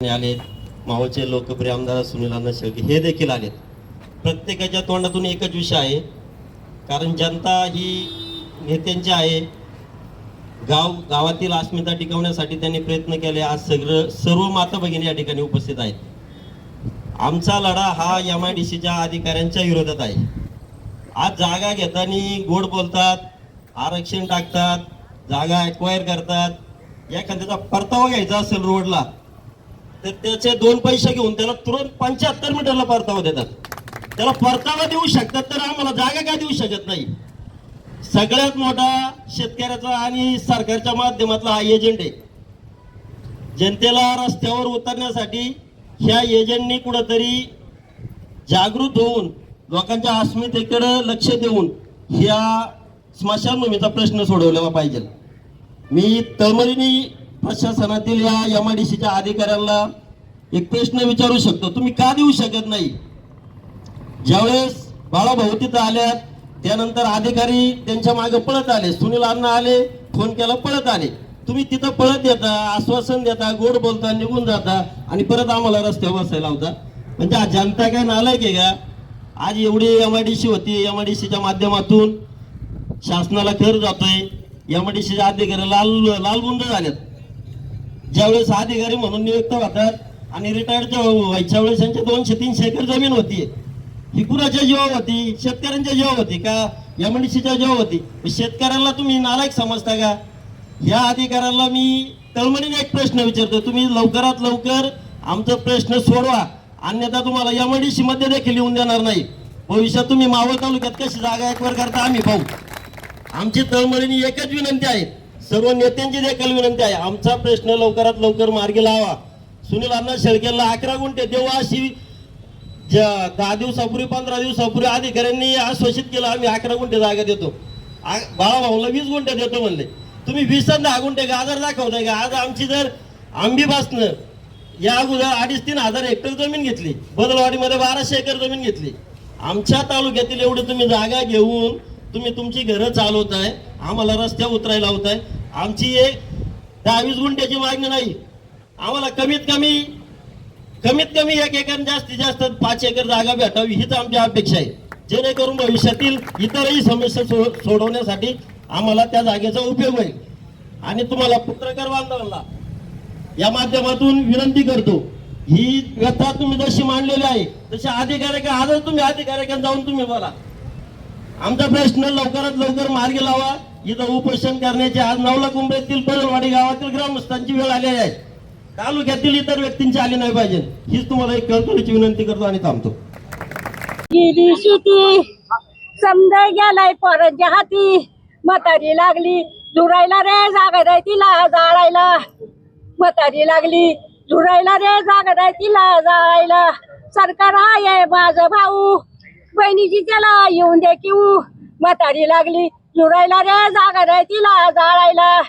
आले, मावळचे लोकप्रिय आमदार सुनील अण्णा शेळके हे देखील आलेत. प्रत्येकाच्या तोंडातून एकच विषय आहे, कारण जनता ही नेत्यांची आहे. गावातील अस्मिता टिकवण्यासाठी त्यांनी प्रयत्न केले. आज सर्व माता भगिनी या ठिकाणी उपस्थित आहेत. आमचा लढा हा MIDCच्या अधिकाऱ्यांच्या विरोधात आहे. आज जागा घेताना गोड बोलतात, आरक्षण टाकतात, जागा एक्वायर करतात. एखाद्याचा परतावा घ्यायचा असेल रोडला तर त्याचे 2 पैसे घेऊन त्याला तुरंत 75 मीटरला परतावा देतात. त्याला परतावा देऊ शकतात तर आम्हाला जागा का देऊ शकत नाही? सगळ्यात मोठा शेतकऱ्याचा आणि सरकारच्या माध्यमातला हा एजंट आहे. जनतेला रस्त्यावर उतरण्यासाठी ह्या एजंटनी कुठंतरी जागृत होऊन लोकांच्या अस्मितेकडे लक्ष देऊन ह्या स्मशानभूमीचा प्रश्न सोडवला पाहिजे. मी तळमळीने प्रशासनातील या MIDCच्या अधिकाऱ्यांना एक प्रश्न विचारू शकतो, तुम्ही का देऊ शकत नाही? ज्यावेळेस बाळाभाऊ तिथं आल्यात त्यानंतर अधिकारी त्यांच्या मागे पळत आले, सुनील अण्णा आले, फोन केला पळत आले. तुम्ही तिथं पळत येता, आश्वासन देता, गोड बोलता, निघून जाता आणि परत आम्हाला रस्त्यावर बसायला लावता. म्हणजे आज जनता काय नालायक आहे का? आज एवढी MIDC होती, MIDCच्या माध्यमातून शासनाला कर जातोय. MIDCच्या अधिकारी लालबुंद झालेत. ज्यावेळेस अधिकारी म्हणून नियुक्त होतात आणि रिटायर्डच्या व्हायच्या वेळेस त्यांच्या 200-300 एकर जमीन होती. ही कुणाच्या जीवावर होती? शेतकऱ्यांच्या जीवावर होती का MIDCच्या जीवावर होती? शेतकऱ्यांना तुम्ही नालायक समजता का? या अधिकाऱ्याला मी तळमळीने एक प्रश्न विचारतो, तुम्ही लवकरात लवकर आमचा प्रश्न सोडवा, अन्यथा तुम्हाला MIDC मध्ये देखील येऊन देणार नाही. भविष्यात तुम्ही मावळ तालुक्यात कशी जागा एक्वायर करता आम्ही पाहू. आमची तळमळीने एकच विनंती आहे, सर्व नेत्यांची देखील विनंती आहे, आमचा प्रश्न लवकरात लवकर मार्गी लावा. सुनील अण्णा शेळकेला 11 गुंठे देऊ अशी 10 दिवसापूर्वी 15 दिवसापूर्वी अधिकाऱ्यांनी आश्वासित केलं, आम्ही 11 गुंठे जागा देतो. बाळाभाऊला 20 गुंठे देतो म्हणले. तुम्ही 20 आणि 10 गुंठे गाजर दाखवताय का? आज आमची जर आंबीपासनं या अगोदर 2,500-3 हजार हेक्टर जमीन घेतली, बदलवाडीमध्ये 1200 एकर जमीन घेतली. आमच्या तालुक्यातील एवढी तुम्ही जागा घेऊन तुम्ही तुमची घरं चालवताय, आम्हाला रस्त्यावर उतरायला लावताय. आमची एक 10-20 गुंठ्याची मागणी नाही, आम्हाला कमीत कमी 1 एकर, जास्तीत जास्त 5 एकर जागा भेटावी हीच आमची अपेक्षा आहे, जेणेकरून भविष्यातील इतरही समस्या सोडवण्यासाठी आम्हाला त्या जागेचा उपयोग होईल. आणि तुम्हाला पत्रकार बांधवांना या माध्यमातून विनंती करतो, ही व्यथा तुम्ही जशी मांडलेली आहे तशी अधिकाऱ्या आजच तुम्ही अधिकाऱ्याकडे जाऊन तुम्ही बोला, आमचा प्रश्न लवकरात लवकर मार्गी लावा. इथं उपोषण करण्याची आज 9 कुंभेतील बदलवाडी गावातील ग्रामस्थांची वेळ आलेली आहे. तालुक्यातील इतर व्यक्तींची आली नाही पाहिजे, हीच तुम्हाला एक कळकळीची विनंती करतो आणि थांबतो. समजा गेलाय परत हाती, म्हातारी लागली झुरायला रे, जागा द्याय तिला जाळायला. म्हातारी लागली झुरायला रे, जागा द्याय तिला जाळायला. सरकार आहे माझा भाऊ, बहिणीची त्याला येऊन दे किऊ. म्हातारी लागली झुरायला रे, जागा द्याय तिला जाळायला.